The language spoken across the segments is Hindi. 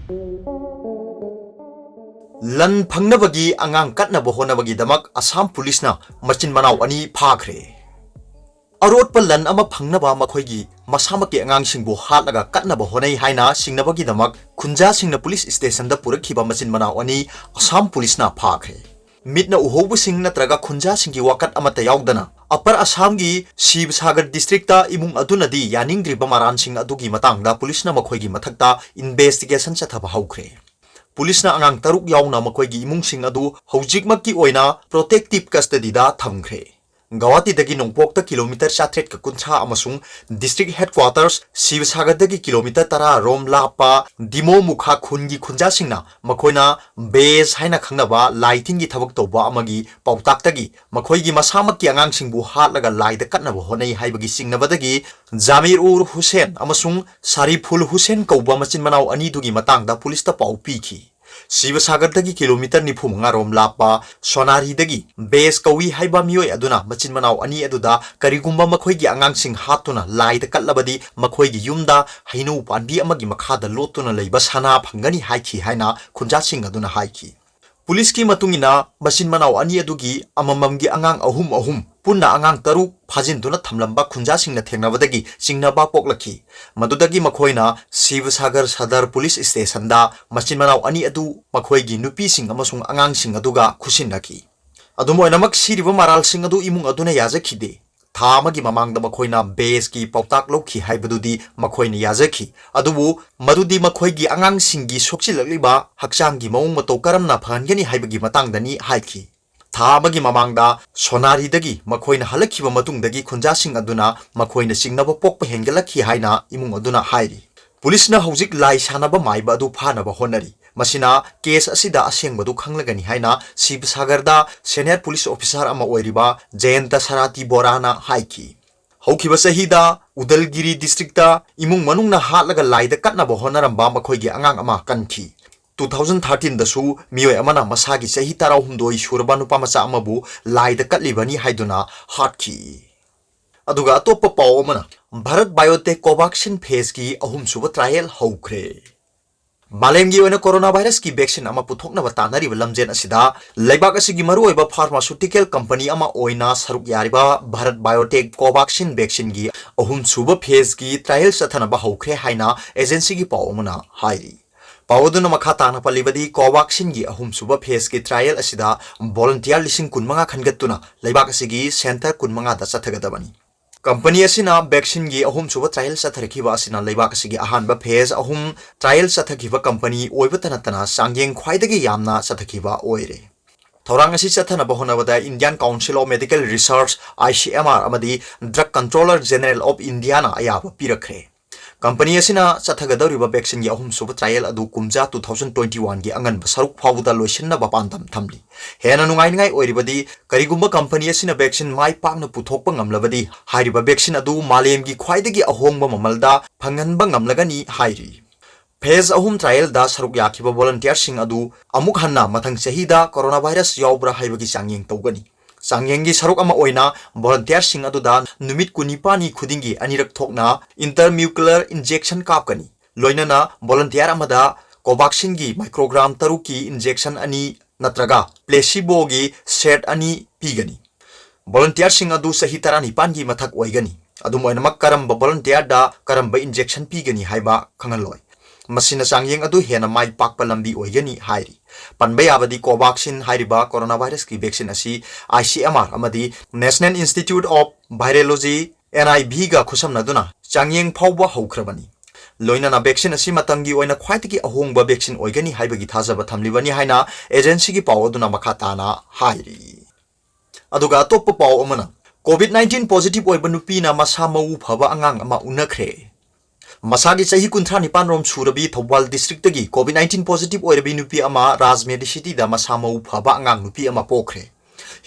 लन फंगनबगी अंगांग कटनब होनबगी दमक असम पुलिसना मचिन मनाव अनि फाखरे अरोट पर लन अमा फंगनबा मखोइगी मसामकी अंगांगसिंगबु हातलगा कटनब होनै हाइना सिंगनबगी दमक खुंजा सिंगना पुलिस स्टेशन दा पुरखिबा मचिन मनाव अनि असम पुलिसना फाखरे मिटना उहोबुसिंग नत्रगा खुंजा सिंगी वाकत अमता यावदना अपर असम की शिवसागर डिस्ट्रिक्ट इमुंग अदुनदी यानिंग्रिबा मारानसिंग अदुगी मतंगदा पुलिसना मखोइगी मथक्ता इन्वेस्टिगेशन चथबा हौखरे पुलिसना अंगांग तरुक यावना मखोइगी इमुंगसिंग अदु हौजिकमक्की ओइना प्रोटेक्टिव कस्टडीदा थमखरे गुवाहाटी दगी नोंगपोक किलोमीटर 700 अमसुंग डिस्ट्रिक्ट हेडक्वार्टर्स शिवसागर दगी किलोमीटर 10 रोम लापा दिमो मुखा खुनगी खुंजासिंगना मखोइना बेस हाइना खंगनबा लाइटिंग थबक तौबा अमगी पाउताक्तगी मखोइगी मसामक्की अंगांगसिंगबु हातलगा लाइद कटनब होनै हाइबगी सिंगनबदगी जामिर उर हुसैन अमसुंग सारिफुल हुसैन कौबा मचिन मनाव अनिदुगी मतंगदा पुलिसता पाउ पीखी शिवसागर किलोमीटर 95 रोम लापा सोनारी बेस कौई हाइबा मियोय अदुना मचिन मनाव अनि अदुदा करिगुम्बा मखोइगी अंगांगसिंग हातुना लाइद कटलबदी मखोइगी युमदा हैनु पांबी अमगी मखादा लोतुना लैबा सना फंगनी हाइखी हाइना खुंजासिंग अदुना हाइखी पुलिस की मतुंगिना मचिन मनाव अनि अदुगी अमममगी अंगांग अहुम अहुम पुन्ना अंगांग तरुक फाजिनदुना थमलंबा खुंजासिंगना थेंगनबदगी चिंगनबा पोकलखी मदुदगी मखोइना शिवसागर सदर पुलिस स्टेशन दा मचिन मनाव अनि अदु मखोइगी नुपीसिंग अमसुंग अंगांगसिंग अदुगा खुसिनखी अदुमोइनमक सिरिबा मारालसिंग अदु इमुंग अदुना याजखिदे था अमगी ममांगदा मखोइना बेस की पाउताक लौखी हाइबदुदी मखोइना याजखी अदुबु मदुदी मखोइगी अंगांगसिंगी सोक्सिलक्लिबा हक्चांगी मौंग मतौ करमना फहनगनी हाइबगी मतंगदनी हाइखी था अमगी ममांगदा सोनारीदगी मखोइना हलखिबा मतुंगदगी खुंजासिंग अदुना मखोइना सिंगनबा पोकपा हेंगलखी हाइना इमुंग अदुना हाइरी पुलिसना हौजिक लाई सानबा माइबा अदु फानबा honorary मसिना case असिदा असेंगबदु खंगलगनी हाइना शिवसागरदा senior police officer अमा ओइरिबा जयंत सराती बोराना हाइकी हौखिबा सहीदा उदलगिरी डिस्ट्रिक्ट इमुंग मनुंगना हातलगा लाइद कटनबा होनरंबा मखोइगी अंगांग अमा कनखी 2013 दसु मियोय अमना मसागी सही 13 सुरबा नुपा मचा अमबु लाइद कटलिबनी हाइदुना हाटखी अदुगा अतोप्पा पाव अमना भारत बायोटेक कोवैक्सीन फेज की अहुमसुब ट्रायल हौखरे मालेमगी ओइना कोरोना वायरस की वैक्सीन अमा पुथोकनबा तानरिबा लमजेन असिदा लैबाक असिगी मरुओइबा फार्मास्यूटिकल कंपनी अमा ओइना सरुक यारिबा भारत बायोटेक कोवैक्सीन वैक्सीन की अहुमसुब फेज की ट्रायल सथनबा हौखरे हाइना एजेंसी की पाव अमना हाइरी पावदुना मखा ताना पलिबदी कोवैक्सीन की अहुमसुब फेज की ट्रायल असिदा वॉलंटियर 15 खनगत्तुना लैबाक असिगी सेंटर 15 दा चथगदबनी कंपनी असिना वैक्सीन की अहुमसुब ट्रायल चथरखिबा असिना लैबाक असिगी अहानबा फेज अहुम ट्रायल चथखिबा कंपनी ओइबतनतना सांगेंग ख्वाइदगी यामना चथखिबा ओइरे थौरांग असि चथनबा होनबदा Indian council of medical research ICMR अमदी drug controller general of India ना अयाबा पिरखरे कंपनी असिना चथगदौरिबा वैक्सीन की अहुमसुब ट्रायल अदु कुमजा 2021 की अंगन सरुक फाउदा लोइसनबा पांदम थमली हेना नुंगाइनगाई ओइरिबदी करिगुम्बा कंपनी असिना वैक्सीन माइ पाकना पुथोकपा ngamlabadi हाइरिबा वैक्सीन अदु मालेमगी ख्वाइदगी अहोंगबा ममलदा फंगनबा ngamlagani हाइरी फेज अहुम ट्रायल दा सरुक याखिबा वॉलंटियर सिंग अदु अमुक हन्ना मथंग सहीदा कोरोना वायरस यावब्रा हाइबगी चांगयेंग तौगनी सांगयेंगी सरुक अमा ओइना वॉलंटियर सिंग अदुदा नुमित कुनिपानी खुदिंगी अनिरक थोकना इंटरम्यूकुलर इंजेक्शन कापकनी लोइनना वॉलंटियर अमदा कोवैक्सीन की माइक्रोग्राम 3 की इंजेक्शन अनि नत्रगा प्लेसिबो की सेट अनि पीगनी वॉलंटियर सिंग अदु सही 19 की मथक ओइगनी अदुम ओइनमक करम वॉलंटियर दा करम इंजेक्शन पीगनी हाइबा खंगलोय मसिना सांगयेंग अदु हेना माइ पाकपा लंबी ओइगनी हाइरी पनबे याबदी कोवैक्सीन हाइरिबा कोरोना वायरस की वैक्सीन असी ICMR अमदी national institute of virology NIV गा खुसमनदुना चांगयेंग फाउबा हौख्रबनी लोइनना वैक्सीन असी मतंगी ओइना ख्वाइदगी अहोंगबा वैक्सीन ओइगनी हाइबगी थाजबा थमलिबनी हाइना एजेंसी की पाव अदुना मखाताना हाइरी अदुगा तोप पाव अमना COVID-19 पॉजिटिव ओइबा नुपीना मसा मऊ फबा अंगांग अमा उनखरे मसागी सही 19 रोम सुरबी थौबाल डिस्ट्रिक्ट की COVID-19 पॉजिटिव ओइरबी नुपी अमा राजमेडी सिटी दा मसा मऊ फबा अंगांग नुपी अमा पोखरे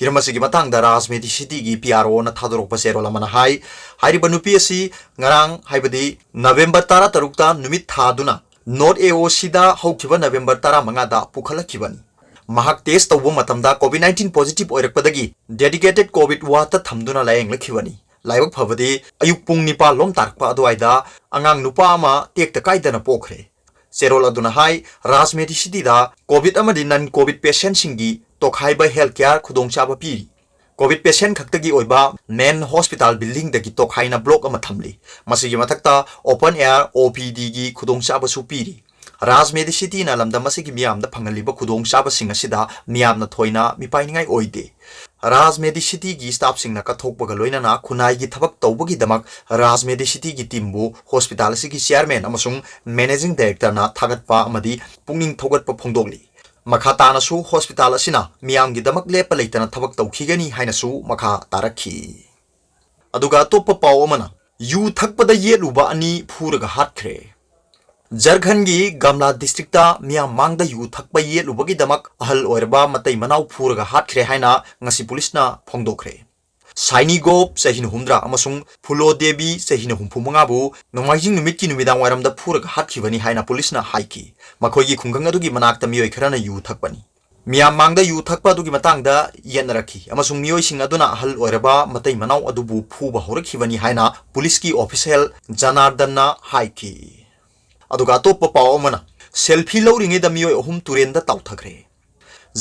हिरमसिगी मतंग दा राजमेडी सिटी की PRO ना थादोरक सेरोल अमना हाइरिबा नुपी असि ngarang हाइबदी नवेम्बर 13 ता नुमित थादुना नॉर्थ AOC दा हौखिबा नवेम्बर 15 दा पुखलखिबनी महक टेस्ट तौबा मतमदा COVID-19 पॉजिटिव ओइरकपदगी डेडिकेटेड कोविड वार्ड थमदुना लायंगलखिबनी लाइबक फबदी अयुक पुंग 9 लोम तारकपा अदुवाइदा अंगांग नुपा अमा टेक काइदना पोखरे ꯆꯦꯔꯣꯜ ꯑꯗꯨꯅ ꯍꯥꯏ ꯔꯥꯖꯃꯦꯗꯤꯁꯤꯇꯤꯗ ꯀꯣꯚꯤꯗ ꯑꯃꯗꯤ ꯅꯟ ꯀꯣꯚꯤꯗ ꯄꯦꯁꯦꯟꯠꯁꯤꯡꯒꯤ ꯇꯣꯈꯥꯏꯕ ꯍꯦꯜꯊ ꯀꯦꯌꯔ ꯈꯨꯗꯣꯡꯆꯥꯕ ꯄꯤꯔꯤ ꯀꯣꯚꯤꯗ ꯄꯦꯁꯦꯟꯠ ꯈꯛꯇꯒꯤ ꯑꯣꯏꯕ ꯃꯦꯟ ꯍꯣꯁꯄꯤꯇꯥꯜ ꯕꯤꯜꯗꯤꯡꯗꯒꯤ ꯇꯣꯈꯥꯏꯅ ꯕ꯭ꯂꯣꯛ ꯑꯃ ꯊꯝꯂꯤ ꯃꯁꯤꯒꯤ ꯃꯊꯛꯇ ꯑꯣꯄꯟ ꯑꯦꯌꯔ OPDꯒꯤ ꯈꯨꯗꯣꯡꯆꯥꯕꯁꯨ ꯄꯤꯔꯤ ꯔꯥꯖꯃꯦꯗꯤꯁꯤꯇꯤꯅ ꯂꯝꯗꯝ ꯑꯁꯤꯒꯤ ꯃꯤꯌꯥꯝꯗ ꯐꯪꯍꯜꯂꯤꯕ ꯈꯨꯗꯣꯡꯆꯥꯕꯁꯤꯡ ꯑꯁꯤꯗ ꯃꯤꯌꯥꯝꯅ ꯊꯣꯏꯅ ꯃꯤꯄꯥꯏꯅꯤꯡꯉꯥꯏ ꯑꯣꯏꯗꯦ ꯔꯥꯖꯃꯦꯗꯤꯁꯤꯇꯤꯒꯤ ꯁ꯭ꯇꯥꯐꯁꯤꯡꯅ ꯀꯠꯊꯣꯛꯄꯒ ꯂꯣꯏꯅꯅ ꯈꯨꯟꯅꯥꯏꯒꯤ ꯊꯕꯛ ꯇꯧꯕꯒꯤꯗꯃꯛ ꯔꯥꯖꯃꯦꯗꯤꯁꯤꯇꯤꯒꯤ ꯇꯤꯝꯕꯨ ꯍꯣꯁꯄꯤꯇꯥꯜ ꯑꯁꯤꯒꯤ ꯆꯦꯌꯔꯃꯦꯟ ꯑꯃꯁꯨꯡ ꯃꯦꯅꯦꯖꯤꯡ ꯗꯥꯏꯔꯦꯛꯇꯔꯅ ꯊꯥꯒꯠꯄ ꯑꯃꯗꯤ ꯄꯨꯛꯅꯤꯡ ꯊꯧꯒꯠꯄ ꯐꯣꯡꯗꯣꯛꯂꯤ ꯃꯈꯥ ꯇꯥꯅꯁꯨ ꯍꯣꯁꯄꯤꯇꯥꯜ ꯑꯁꯤꯅ ꯃꯤꯌꯥꯝꯒꯤꯗꯃꯛ ꯂꯦꯞꯄ ꯂꯩꯇꯅ ꯊꯕꯛ ꯇꯧꯈꯤꯒꯅꯤ ꯍꯥꯏꯅꯁꯨ ꯃꯈꯥ ꯇꯥꯔꯛꯈꯤ ꯑꯗꯨꯒ ꯑꯇꯣꯞꯄ ꯄꯥꯎ ꯑꯃꯅ ꯌꯨ ꯊꯛꯄꯗ ꯌꯦꯠꯂꯨꯕ ꯑꯅꯤ ꯐꯨꯔꯒ ꯍꯥꯠꯈ꯭ꯔꯦ ꯖꯔꯈꯟꯒꯤ ꯒꯝꯂꯥ ꯗꯤꯁꯇ꯭ꯔꯤꯛꯇ ꯃꯤꯌꯥꯝ ꯃꯥꯡꯗ ꯌꯨ ꯊꯛꯄ ꯌꯦꯠꯂꯨꯕꯒꯤꯗꯃꯛ ꯑꯍꯜ ꯑꯣꯏꯔꯕ ꯃꯇꯩ ꯃꯅꯥꯎ ꯐꯨꯔꯒ ꯍꯥꯠꯈ꯭ꯔꯦ ꯍꯥꯏꯅ ꯉꯁꯤ ꯄꯨꯂꯤꯁꯅ ꯐꯣꯡꯗꯣꯛꯈ꯭ꯔꯦ ꯁꯥꯏꯅꯤꯒꯣꯞ ꯆꯍꯤ 60 ꯑꯃꯁꯨꯡ ꯐꯨꯂꯣꯗꯦꯕꯤ ꯆꯍꯤ 65ꯕꯨ ꯅꯣꯡꯃꯥꯏꯖꯤꯡ ꯅꯨꯃꯤꯠꯀꯤ ꯅꯨꯃꯤꯗꯥꯡꯋꯥꯏꯔꯝꯗ ꯐꯨꯔꯒ ꯍꯥꯠꯈꯤꯕꯅꯤ ꯍꯥꯏꯅ ꯄꯨꯂꯤꯁꯅ ꯍꯥꯏꯈꯤ ꯃꯈꯣꯏꯒꯤ ꯈꯨꯡꯒꯪ ꯑꯗꯨꯒꯤ ꯃꯅꯥꯛꯇ ꯃꯤꯑꯣꯏ ꯈꯔꯅ ꯌꯨ ꯊꯛꯄꯅꯤ ꯃꯤꯌꯥꯝ ꯃꯥꯡꯗ ꯌꯨ ꯊꯛꯄ ꯑꯗꯨꯒꯤ ꯃꯇꯥꯡꯗ ꯌꯦꯠꯅꯔꯛꯈꯤ ꯑꯃꯁꯨꯡ ꯃꯤꯑꯣꯏꯁꯤꯡ ꯑꯗꯨꯅ ꯑꯍꯜ ꯑꯣꯏꯔꯕ ꯃꯇꯩ ꯃꯅꯥꯎ ꯑꯗꯨꯕꯨ ꯐꯨꯕ ꯍꯧꯔꯛꯈꯤꯕꯅꯤ ꯍꯥꯏꯅ ꯄꯨꯂꯤꯁꯀꯤ ꯑꯣꯐꯤꯁꯤꯌꯦꯜ ꯖꯅꯥꯔꯗꯟꯅ ꯍꯥꯏꯈꯤ ꯑꯗꯨꯒ ꯑꯇꯣꯞꯄ ꯄꯥꯎ ꯑꯃꯅ ꯁꯦꯜꯐꯤ ꯂꯧꯔꯤꯉꯩꯗ ꯃꯤꯑꯣꯏ 3 ꯇꯨꯔꯦꯟꯗ ꯇꯥꯎꯊꯈ꯭ꯔꯦ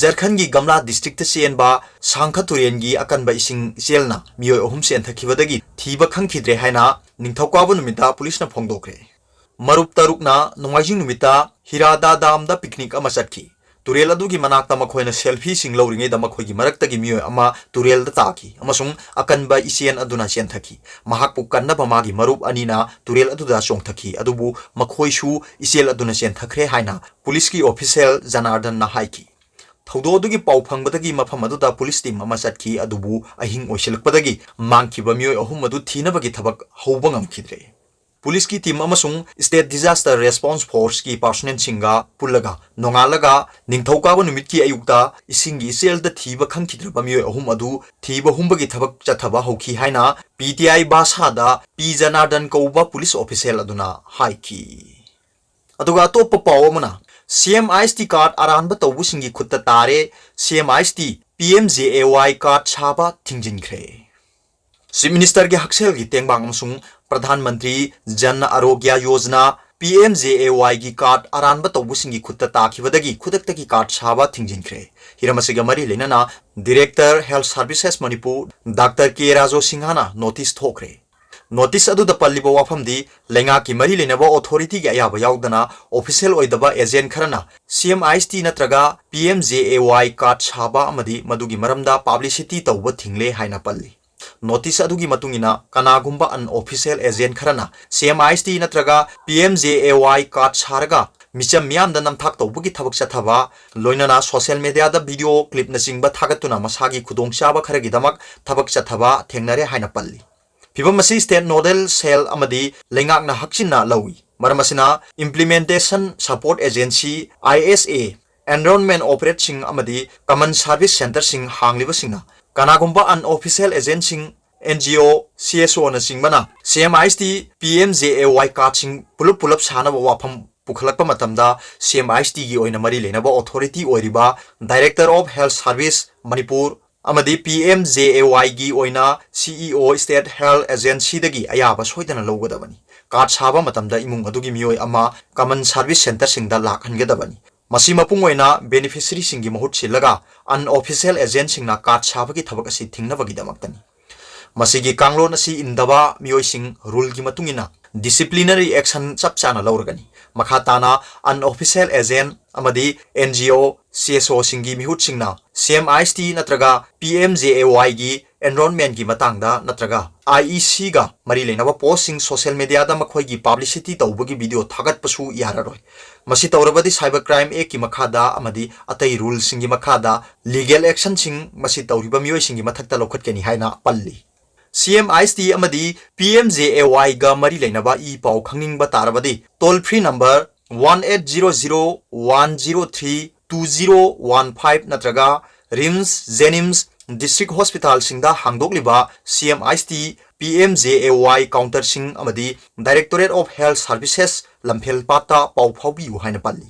ꯖꯔꯈꯟꯒꯤ ꯒꯝꯂꯥ ꯗꯤꯁꯇ꯭ꯔꯤꯛꯇ ꯆꯦꯟꯕ ꯁꯥꯡꯈ ꯇꯨꯔꯦꯟꯒꯤ ꯑꯀꯟꯕ ꯏꯁꯤꯡ ꯏꯆꯦꯜꯅ ꯃꯤꯑꯣꯏ 3 ꯆꯦꯟꯊꯈꯤꯕꯗꯒꯤ ꯊꯤꯕ ꯈꯪꯈꯤꯗ꯭ꯔꯦ ꯍꯥꯏꯅ ꯅꯤꯡꯊꯧꯀꯥꯕ ꯅꯨꯃꯤꯠꯇ ꯄꯨꯂꯤꯁꯅ ꯐꯣꯡꯗꯣꯛꯈ꯭ꯔꯦ ꯃꯔꯨꯞ 6ꯅ ꯅꯣꯡꯃꯥꯏꯖꯤꯡ ꯅꯨꯃꯤꯠꯇ ꯍꯤꯔꯥꯗꯥ ꯗꯥꯝꯗ ꯄꯤꯛꯅꯤꯛ ꯑꯃ ꯆꯠꯈꯤ ꯇꯨꯔꯦꯜ ꯑꯗꯨꯒꯤ ꯃꯅꯥꯛꯇ ꯃꯈꯣꯏꯅ ꯁꯦꯜꯐꯤꯁꯤꯡ ꯂꯧꯔꯤꯉꯩꯗ ꯃꯈꯣꯏꯒꯤ ꯃꯔꯛꯇꯒꯤ ꯃꯤꯑꯣꯏ ꯑꯃ ꯇꯨꯔꯦꯜꯗ ꯇꯥꯈꯤ ꯑꯃꯁꯨꯡ ꯑꯀꯟꯕ ꯏꯆꯦꯟ ꯑꯗꯨꯅ ꯆꯦꯟꯊꯈꯤ ꯃꯍꯥꯛꯄꯨ ꯀꯟꯅꯕ ꯃꯥꯒꯤ ꯃꯔꯨꯞ ꯑꯅꯤꯅ ꯇꯨꯔꯦꯜ ꯑꯗꯨꯗ ꯆꯣꯡꯊꯈꯤ ꯑꯗꯨꯕꯨ ꯃꯈꯣꯏꯁꯨ ꯏꯆꯦꯜ ꯑꯗꯨꯅ ꯆꯦꯟꯊꯈ꯭ꯔꯦ ꯍꯥꯏꯅ ꯄꯨꯂꯤꯁꯀꯤ ꯑꯣꯐꯤꯁꯤꯌꯦꯜ ꯖꯅꯥꯔꯗꯟꯅ ꯍꯥꯏꯈꯤ ꯊꯧꯗꯣꯛ ꯑꯗꯨꯒꯤ ꯄꯥꯎ ꯐꯪꯕꯗꯒꯤ ꯃꯐꯝ ꯑꯗꯨꯗ ꯄꯨꯂꯤꯁ ꯇꯤꯝ ꯑꯃ ꯆꯠꯈꯤ ꯑꯗꯨꯕꯨ ꯑꯍꯤꯡ ꯑꯣꯏꯁꯤꯜꯂꯛꯄꯗꯒꯤ ꯃꯥꯡꯈꯤꯕ ꯃꯤꯑꯣꯏ 3 ꯑꯗꯨ ꯊꯤꯅꯕꯒꯤ ꯊꯕꯛ ꯍꯧꯕ ꯉꯝꯈꯤꯗ꯭ꯔꯦ पुलिस की टीम अमसुंग स्टेट डिजास्टर रेस्पॉन्स फोर्स की पर्सनल सिंगा पुल्लगा नोंगालगा निंगथौकाब नुमित की अयुक्ता इसिंगी इसेलदा थीबा खंखिद्रबा मियोय अहुम अदु थीबा हुंबगी थबक चथबा हौखी हाइना पीटीआई भाषादा पी जनार्दन कौबा पुलिस ऑफिशियल अदुना हाइकी अदुगा अतोप्पा पाव अमना CMIST कार्ड अरानबा तौबुसिंगी खुत्ता तारे CMIST PMJAY कार्ड छाबा थिंजिनख्रे चीफ मिनिस्टर के हक्सेल की तेंगबांग अमसुंग प्रधानमंत्री जन आरोग्य योजना PMJAY की कार्ड अरानबा तौबुसिंगी खुत्ता ताखिबदगी खुदक्तगी कार्ड छाबा थिंजिनख्रे हिरमसिगा मरी लेनना director health services Manipur doctor K Rajo सिंहाना notice थोखरे notice अदुदा पल्लिबा वाफमदी लेंगा की मरी लेनबा अथॉरिटी की अयाबा यावदना ऑफिशियल ओइदबा एजेंट खरना CMIST नत्रगा PMJAY कार्ड छाबा अमदी मदुगी मरमदा पब्लिसिटी तौबा थिंगले हाइना पल्ली नोटिस अदुगी मतुंगिना कनागुंबा अन ऑफिशियल एजेंट खरना CMIST नत्रगा PMJAY कार्ड छारगा मिचम मियामदा नमथाक तौबगी थबक चथबा लोइनना सोशल मीडिया दा वीडियो क्लिप न चिंगबा थागतुना मसागी खुदोंचाबा खरगी दमक थबक चथबा थेंगनरे हाइना पल्ली फिबम असी स्टेट नोडल सेल अमदी लेंगाकना हक्चिना लौई मरमसिना implementation support agency ISA enrolment operate सिंग अमदी कॉमन सर्विस सेंटर सिंग हांगलिबा सिंगना कनागुंबा अन ऑफिशियल एजेंट सिंग NGO CSO न सिंगबना CMIST PMJAY कार्ड सिंग पुलुप पुलुप सानबा वाफम पुखलकपा मतमदा CMIST की ओइना मरी लेनबा अथॉरिटी ओइरिबा director of health service Manipur अमदी PMJAY की ओइना CEO स्टेट हेल्थ एजेंसी दगी अयाबा सोइदना लौगदबनी कार्ड साबा मतमदा इमुंग अदुगी मियोय अमा कॉमन सर्विस सेंटर सिंगदा लाखनगदबनी मसी मपुंग ओइना बेनिफिशियरी सिंगी महुत सिलगा अनऑफिशियल एजेंट सिंगना कार्ड साबगी थबक असि थिंगनबगी दमक्तनी मसीगी कांगलोन असि इंदबा मियोय सिंग रूल की मतुंगिना डिसिप्लिनरी एक्शन चप चाना लौरगनी मखा ताना अनऑफिशियल एजेंट अमदी NGO CSO सिंगी मिहुत सिंगना CMIST नत्रगा PMJAY की एनरोलमेंट की मतंगदा नत्रगा IEC गा मरी लेनबा पोस्टिंग सोशल मीडिया दा मखोयगी पब्लिसिटी तौबगी वीडियो थागतपसु यारारोय मसी तौरबदी साइबर क्राइम एक्ट की मखादा अमदी अतई रूल सिंगी मखादा लीगल एक्शन सिंग मसी तौरिबा मियोय सिंगी मथक्ता लौखटकेनी हाइना पल्ली CMIST अमदी PMJAY गा मरी लेनबा ई पाउ खंगनिंगबा तारबदी टोल फ्री नंबर 1800-103-2015 नत्रगा रिम्स जेनिम्स डिस्ट्रिक्ट हॉस्पिटल सिंगदा हांगदोकलिबा CMIST PMJAY काउंटर सिंग अमदी directorate of health services Lamphel पाता पाउ फाउबियु हाइना पल्ली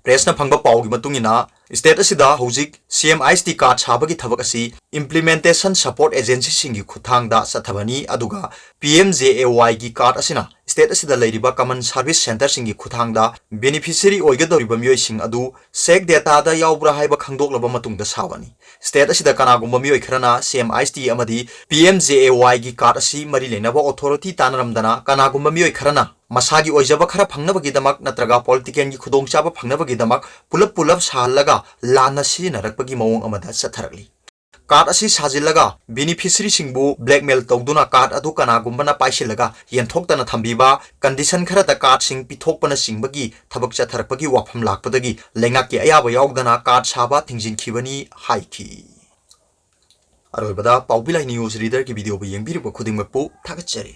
प्रेसना फंगबा पाउगी मतुंगिना स्टेट असिदा हौजिक CMIST कार्ड साबगी थबक असि इम्प्लीमेंटेशन सपोर्ट एजेंसी सिंगी खुथांगदा सथबनी अदुगा PMJAY की कार्ड असिना स्टेट असिदा लैरिबा कॉमन सर्विस सेंटर सिंगी खुथांगदा बेनिफिशियरी ओइगदौरिबा मियोइसिंग अदु सेक डेटा दा यावब्रा हाइबा खंगदोकलबा मतुंगदा सावनी स्टेट असिदा कनागुम्बा मियोइ खरना CMIST अमदी PMJAY की कार्ड असि मरी लेनबा ऑथोरिटी तानरमदना कनागुम्बा मियोइ खरना मसागी ओइजबा खरा फंगनबगीदमक नत्रगा पॉलिटिकल की खुदोंचाबा फंगनबगीदमक पुलप पुलप साहलगा लाना सिजिनरकपगी मवोंग अमदा चथरगली कार्ड असी साजिलगा बेनिफिशियरी सिंगबु ब्लैकमेल तौदुना कार्ड अदु कनागुम्बना पाइसिलगा येंथोक्तना थंबीबा कंडीशन खरदा कार्ड सिंग पिथोकपना सिंगबगी थबक चथरकपगी वाफम लाकपदगी लेंगाकी अयाबा यावदना कार्ड साबा थिंजिनखिबनी हाइखी अरोबदा पाउबिलाई न्यूज रीडर की वीडियो बु येंबिरबो खुदिंगमकपु थागतचरी।